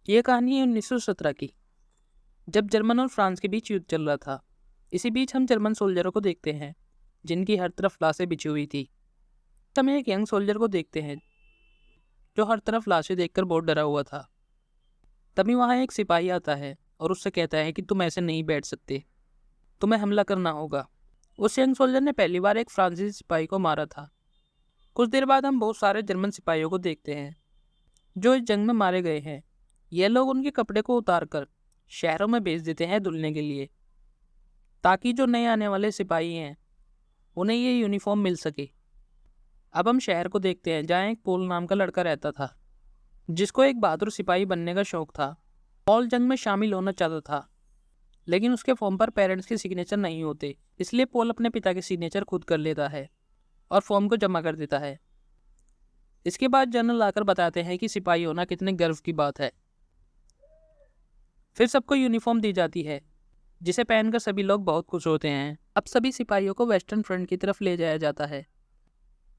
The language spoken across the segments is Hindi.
ये कहानी है 1917 की, जब जर्मन और फ्रांस के बीच युद्ध चल रहा था। इसी बीच हम जर्मन सोल्जरों को देखते हैं जिनकी हर तरफ लाशें बिछी हुई थी। हम एक यंग सोल्जर को देखते हैं जो हर तरफ लाशें देखकर बहुत डरा हुआ था। तभी वहाँ एक सिपाही आता है और उससे कहता है कि तुम ऐसे नहीं बैठ सकते, तुम्हें हमला करना होगा। उस यंग सोल्जर ने पहली बार एक फ्रांसीसी सिपाही को मारा था। कुछ देर बाद हम बहुत सारे जर्मन सिपाहियों को देखते हैं जो इस जंग में मारे गए हैं। ये लोग उनके कपड़े को उतार कर शहरों में भेज देते हैं धुलने के लिए, ताकि जो नए आने वाले सिपाही हैं उन्हें ये यूनिफॉर्म मिल सके। अब हम शहर को देखते हैं जहाँ एक पॉल नाम का लड़का रहता था जिसको एक बहादुर सिपाही बनने का शौक था। पॉल जंग में शामिल होना चाहता था, लेकिन उसके फॉर्म पर पेरेंट्स के सिग्नेचर नहीं होते, इसलिए पॉल अपने पिता के सिग्नेचर खुद कर लेता है और फॉर्म को जमा कर देता है। इसके बाद जनरल आकर बताते हैं कि सिपाही होना कितने गर्व की बात है। फिर सबको यूनिफॉर्म दी जाती है जिसे पहनकर सभी लोग बहुत खुश होते हैं। अब सभी सिपाहियों को वेस्टर्न फ्रंट की तरफ ले जाया जाता है।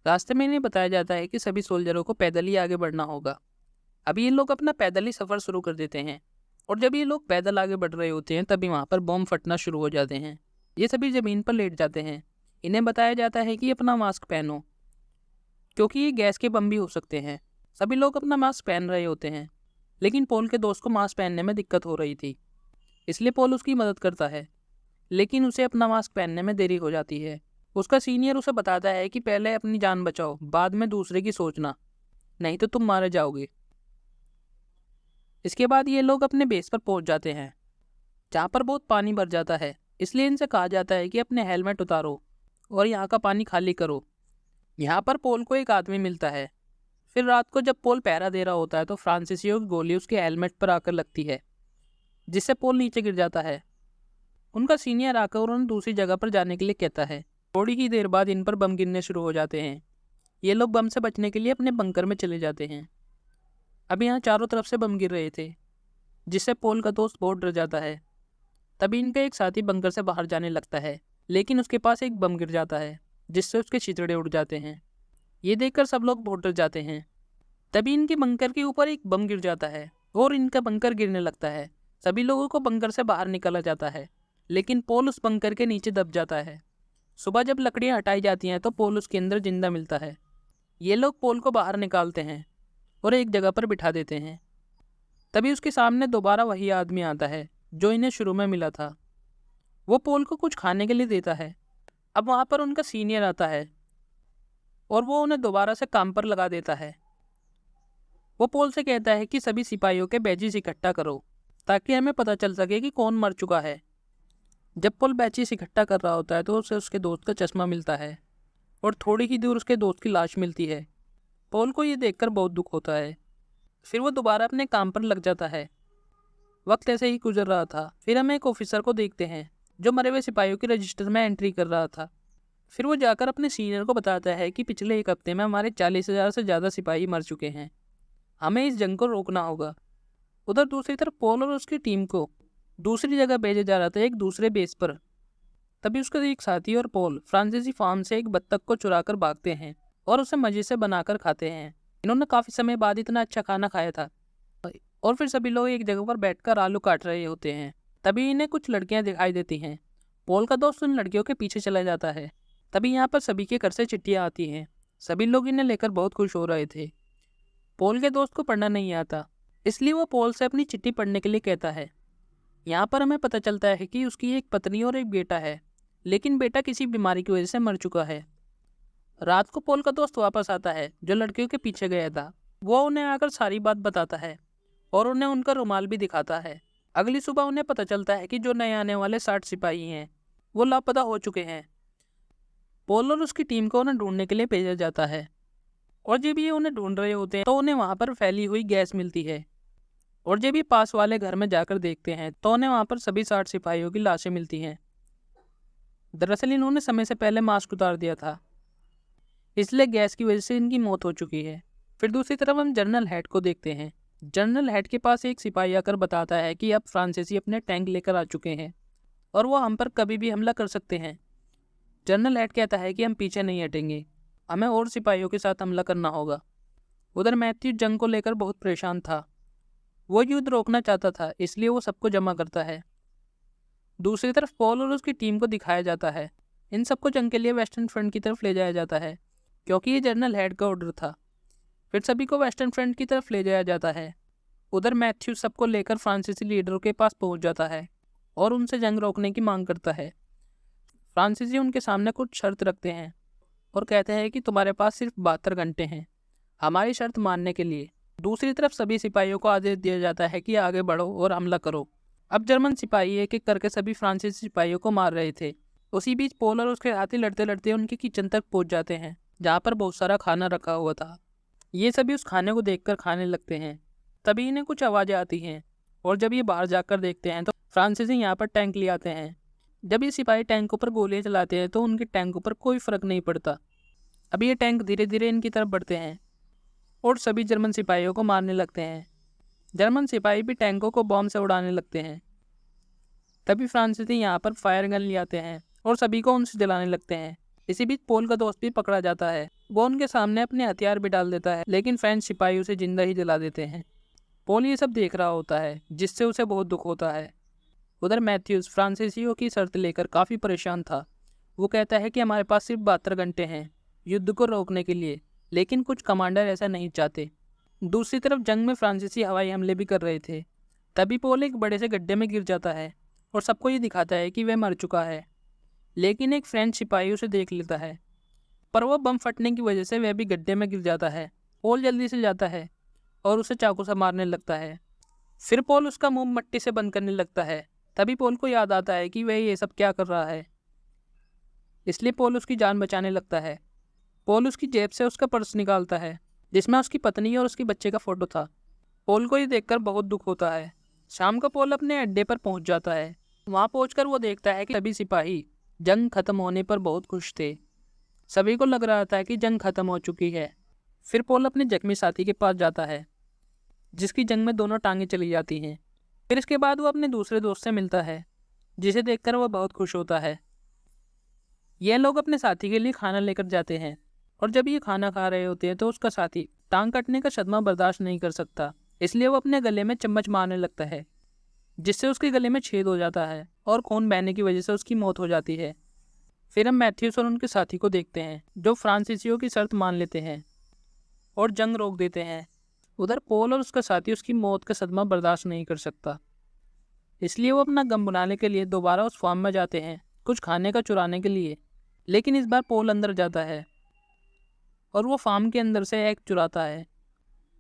रास्ते में इन्हें बताया जाता है कि सभी सोल्जरों को पैदल ही आगे बढ़ना होगा। अभी ये लोग अपना पैदल ही सफ़र शुरू कर देते हैं और जब ये लोग पैदल आगे बढ़ रहे होते हैं तभी वहाँ पर बम फटना शुरू हो जाते हैं। ये सभी ज़मीन पर लेट जाते हैं। इन्हें बताया जाता है कि अपना मास्क पहनो क्योंकि ये गैस के बम भी हो सकते हैं। सभी लोग अपना मास्क पहन रहे होते हैं, लेकिन पॉल के दोस्त को मास्क पहनने में दिक्कत हो रही थी, इसलिए पॉल उसकी मदद करता है, लेकिन उसे अपना मास्क पहनने में देरी हो जाती है। उसका सीनियर उसे बताता है कि पहले अपनी जान बचाओ, बाद में दूसरे की सोचना, नहीं तो तुम मारे जाओगे। इसके बाद ये लोग अपने बेस पर पहुंच जाते हैं जहाँ पर बहुत पानी भर जाता है, इसलिए इनसे कहा जाता है कि अपने हेलमेट उतारो और यहाँ का पानी खाली करो। यहाँ पर पॉल को एक आदमी मिलता है। फिर रात को जब पॉल पहरा दे रहा होता है तो फ्रांसीसियों की गोली उसके हेलमेट पर आकर लगती है, जिससे पॉल नीचे गिर जाता है। उनका सीनियर आकर उन्हें दूसरी जगह पर जाने के लिए कहता है। थोड़ी ही देर बाद इन पर बम गिरने शुरू हो जाते हैं। ये लोग बम से बचने के लिए अपने बंकर में चले जाते हैं। अब यहाँ चारों तरफ से बम गिर रहे थे, जिससे पॉल का दोस्त बहुत डर जाता है। तभी इनका एक साथी बंकर से बाहर जाने लगता है, लेकिन उसके पास एक बम गिर जाता है जिससे उसके छितड़े उड़ जाते हैं। ये देखकर सब लोग बहुत डर जाते हैं। तभी इनके बंकर के ऊपर एक बम गिर जाता है और इनका बंकर गिरने लगता है। सभी लोगों को बंकर से बाहर निकाला जाता है, लेकिन पॉल उस बंकर के नीचे दब जाता है। सुबह जब लकड़ियाँ हटाई जाती हैं तो पॉल उसके अंदर जिंदा मिलता है। ये लोग पॉल को बाहर निकालते हैं और एक जगह पर बिठा देते हैं। तभी उसके सामने दोबारा वही आदमी आता है जो इन्हें शुरू में मिला था। वो पॉल को कुछ खाने के लिए देता है। अब वहाँ पर उनका सीनियर आता है और वो उन्हें दोबारा से काम पर लगा देता है। वो पॉल से कहता है कि सभी सिपाहियों के बैजेस इकट्ठा करो ताकि हमें पता चल सके कि कौन मर चुका है। जब पॉल बैजेस इकट्ठा कर रहा होता है तो उसे उसके दोस्त का चश्मा मिलता है और थोड़ी ही दूर उसके दोस्त की लाश मिलती है। पॉल को ये देखकर बहुत दुख होता है। फिर वो दोबारा अपने काम पर लग जाता है। वक्त ऐसे ही गुजर रहा था। फिर हम एक ऑफिसर को देखते हैं जो मरे हुए सिपाहियों के रजिस्टर में एंट्री कर रहा था। फिर वो जाकर अपने सीनियर को बताता है कि पिछले एक हफ्ते में हमारे 40,000 से ज़्यादा सिपाही मर चुके हैं, हमें इस जंग को रोकना होगा। उधर दूसरी तरफ पॉल और उसकी टीम को दूसरी जगह भेजा जा रहा था, एक दूसरे बेस पर। तभी उसका एक साथी और पॉल फ्रांसीसी फार्म से एक बत्तख को चुराकर भागते हैं और उसे मजे से बनाकर खाते हैं। इन्होंने काफ़ी समय बाद इतना अच्छा खाना खाया था। और फिर सभी लोग एक जगह पर बैठकर आलू काट रहे होते हैं। तभी इन्हें कुछ लड़कियां दिखाई देती हैं। पॉल का दोस्त उन लड़कियों के पीछे चला जाता है। तभी यहाँ पर सभी के घर से चिट्ठियाँ आती हैं। सभी लोग इन्हें लेकर बहुत खुश हो रहे थे। पॉल के दोस्त को पढ़ना नहीं आता, इसलिए वो पॉल से अपनी चिट्ठी पढ़ने के लिए कहता है। यहाँ पर हमें पता चलता है कि उसकी एक पत्नी और एक बेटा है, लेकिन बेटा किसी बीमारी की वजह से मर चुका है। रात को पॉल का दोस्त वापस आता है जो लड़कियों के पीछे गया था। वो उन्हें आकर सारी बात बताता है और उन्हें उनका रुमाल भी दिखाता है। अगली सुबह उन्हें पता चलता है कि जो नए आने वाले 60 सिपाही हैं वो लापता हो चुके हैं। पॉल और उसकी टीम को उन्हें ढूंढने के लिए भेजा जाता है और जब ये उन्हें ढूंढ रहे होते हैं तो उन्हें वहाँ पर फैली हुई गैस मिलती है। और जब ये पास वाले घर में जाकर देखते हैं तो उन्हें वहाँ पर सभी 60 सिपाहियों की लाशें मिलती हैं। दरअसल इन्होंने समय से पहले मास्क उतार दिया था, इसलिए गैस की वजह से इनकी मौत हो चुकी है। फिर दूसरी तरफ हम जनरल हेड को देखते हैं। जनरल हेड के पास एक सिपाही आकर बताता है कि अब फ्रांसीसी अपने टैंक लेकर आ चुके हैं और वो हम पर कभी भी हमला कर सकते हैं। जनरल हेड कहता है कि हम पीछे नहीं हटेंगे, हमें और सिपाहियों के साथ हमला करना होगा। उधर मैथ्यू जंग को लेकर बहुत परेशान था। वो युद्ध रोकना चाहता था, इसलिए वो सबको जमा करता है। दूसरी तरफ पॉल और उसकी टीम को दिखाया जाता है। इन सबको जंग के लिए वेस्टर्न फ्रंट की तरफ ले जाया जाता है, क्योंकि ये जनरल हेड का ऑर्डर था। फिर सभी को वेस्टर्न फ्रंट की तरफ ले जाया जाता है। उधर मैथ्यू सबको लेकर फ्रांसीसी लीडरों के पास पहुंच जाता है और उनसे जंग रोकने की मांग करता है। फ्रांसीसी उनके सामने कुछ शर्त रखते हैं और कहते हैं कि तुम्हारे पास सिर्फ 72 घंटे हैं हमारी शर्त मानने के लिए। दूसरी तरफ सभी सिपाहियों को आदेश दिया जाता है कि आगे बढ़ो और हमला करो। अब जर्मन सिपाही एक एक करके सभी फ्रांसीसी सिपाहियों को मार रहे थे। उसी बीच पोल और उसके साथी लड़ते लड़ते उनके किचन तक पहुंच जाते हैं, जहाँ पर बहुत सारा खाना रखा हुआ था। ये सभी उस खाने को देखकर खाने लगते हैं। तभी इन्हें कुछ आवाज़ें आती हैं और जब ये बाहर जाकर देखते हैं तो फ्रांसीसी यहाँ पर टैंक ले आते हैं। जब ये सिपाही टैंकों पर गोलियां चलाते हैं तो उनके टैंकों पर कोई फर्क नहीं पड़ता। अब ये टैंक धीरे धीरे इनकी तरफ बढ़ते हैं और सभी जर्मन सिपाहियों को मारने लगते हैं। जर्मन सिपाही भी टैंकों को बॉम्ब से उड़ाने लगते हैं। तभी फ्रांसीसी यहाँ पर फायर गन ले आते हैं और सभी को उनसे जलाने लगते हैं। इसी बीच पोल का दोस्त भी पकड़ा जाता है। वो उनके सामने अपने हथियार भी डाल देता है, लेकिन फ्रेंच सिपाही उसे जिंदा ही जला देते हैं। पोल ये सब देख रहा होता है, जिससे उसे बहुत दुख होता है। उधर मैथ्यूज फ्रांसीसियों की शर्त लेकर काफ़ी परेशान था। वो कहता है कि हमारे पास सिर्फ 72 घंटे हैं युद्ध को रोकने के लिए, लेकिन कुछ कमांडर ऐसा नहीं चाहते। दूसरी तरफ जंग में फ्रांसीसी हवाई हमले भी कर रहे थे। तभी पोल एक बड़े से गड्ढे में गिर जाता है और सबको ये दिखाता है कि वह मर चुका है, लेकिन एक फ्रेंच सिपाही उसे देख लेता है, पर वह बम फटने की वजह से वह भी गड्ढे में गिर जाता है। पोल जल्दी से जाता है और उसे चाकू से मारने लगता है। फिर पोल उसका मुंह मट्टी से बंद करने लगता है। तभी पोल को याद आता है कि वह ये सब क्या कर रहा है, इसलिए पोल उसकी जान बचाने लगता है। पोल उसकी जेब से उसका पर्स निकालता है, जिसमें उसकी पत्नी और उसके बच्चे का फोटो था। पोल को ये देखकर बहुत दुख होता है। शाम को पोल अपने अड्डे पर पहुंच जाता है। वहां पहुंचकर वो देखता है कि सभी सिपाही जंग खत्म होने पर बहुत खुश थे। सभी को लग रहा था कि जंग खत्म हो चुकी है। फिर पोल अपने जख्मी साथी के पास जाता है, जिसकी जंग में दोनों टांगें चली जाती हैं। फिर इसके बाद वो अपने दूसरे दोस्त से मिलता है, जिसे देखकर वह बहुत खुश होता है। यह लोग अपने साथी के लिए खाना लेकर जाते हैं और जब ये खाना खा रहे होते हैं तो उसका साथी टांग कटने का सदमा बर्दाश्त नहीं कर सकता, इसलिए वो अपने गले में चम्मच मारने लगता है, जिससे उसके गले में छेद हो जाता है और खून बहने की वजह से उसकी मौत हो जाती है। फिर हम मैथ्यूस और उनके साथी को देखते हैं, जो फ्रांसीसियों की शर्त मान लेते हैं और जंग रोक देते हैं। उधर पोल और उसका साथी उसकी मौत का सदमा बर्दाश्त नहीं कर सकता, इसलिए वो अपना गम बनाने के लिए दोबारा उस फार्म में जाते हैं, कुछ खाने का चुराने के लिए। लेकिन इस बार पोल अंदर जाता है और वो फार्म के अंदर से एग चुराता है।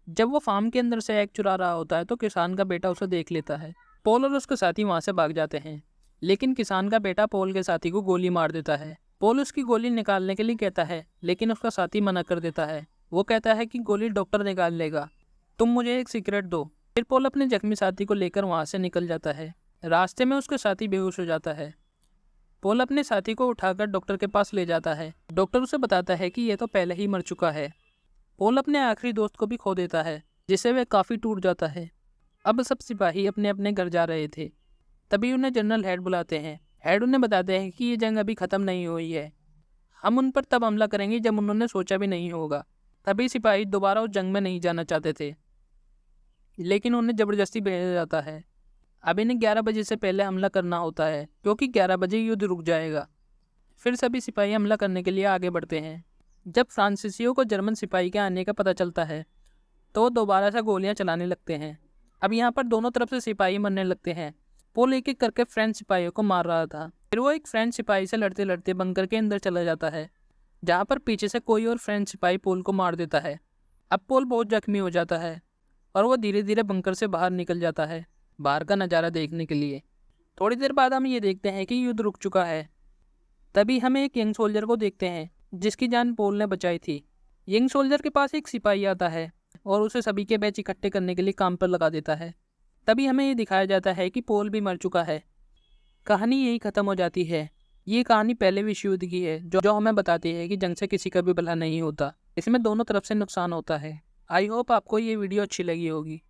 जब वो फार्म के अंदर से एग चुरा रहा होता है तो किसान का बेटा उसे देख लेता है। पोल और उसके साथी वहाँ से भाग जाते हैं, लेकिन किसान का बेटा पोल के साथी को गोली मार देता है। पोल उसकी गोली निकालने के लिए कहता है, लेकिन उसका साथी मना कर देता है। वो कहता है कि गोली डॉक्टर निकाल लेगा, तुम मुझे एक सिगरेट दो। फिर पोल अपने जख्मी साथी को लेकर वहाँ से निकल जाता है। रास्ते में उसका साथी बेहोश हो जाता है। पोल अपने साथी को उठाकर डॉक्टर के पास ले जाता है। डॉक्टर उसे बताता है कि यह तो पहले ही मर चुका है। पोल अपने आखिरी दोस्त को भी खो देता है, जिससे वह काफ़ी टूट जाता है। अब सब सिपाही अपने अपने घर जा रहे थे। तभी उन्हें जनरल हेड बुलाते हैं। हेड उन्हें बताते हैं कि ये जंग अभी ख़त्म नहीं हुई है, हम उन पर तब हमला करेंगे जब उन्होंने सोचा भी नहीं होगा। तभी सिपाही दोबारा उस जंग में नहीं जाना चाहते थे, लेकिन उन्हें ज़बरदस्ती भेजा जाता है। अब इन्हें 11 बजे से पहले हमला करना होता है, क्योंकि 11 बजे युद्ध रुक जाएगा। फिर सभी सिपाही हमला करने के लिए आगे बढ़ते हैं। जब फ्रांसीसियों को जर्मन सिपाही के आने का पता चलता है तो वो दोबारा से गोलियां चलाने लगते हैं। अब यहाँ पर दोनों तरफ से सिपाही मरने लगते हैं। पोल एक एक करके फ्रेंच सिपाहियों को मार रहा था। फिर वो एक फ्रेंच सिपाही से लड़ते लड़ते बंकर के अंदर चला जाता है, जहाँ पर पीछे से कोई और फ्रेंच सिपाही पोल को मार देता है। अब पोल बहुत जख्मी हो जाता है और वो धीरे धीरे बंकर से बाहर निकल जाता है, बाहर का नज़ारा देखने के लिए। थोड़ी देर बाद हम ये देखते हैं कि युद्ध रुक चुका है। तभी हमें एक यंग सोल्जर को देखते हैं, जिसकी जान पोल ने बचाई थी। यंग सोल्जर के पास एक सिपाही आता है और उसे सभी के बैच इकट्ठे करने के लिए काम पर लगा देता है। तभी हमें ये दिखाया जाता है कि पोल भी मर चुका है। कहानी यही ख़त्म हो जाती है। ये कहानी पहले विश्व युद्ध की है, जो हमें बताती है कि जंग से किसी का भी भला नहीं होता, इसमें दोनों तरफ से नुकसान होता है। आई होप आपको ये वीडियो अच्छी लगी होगी।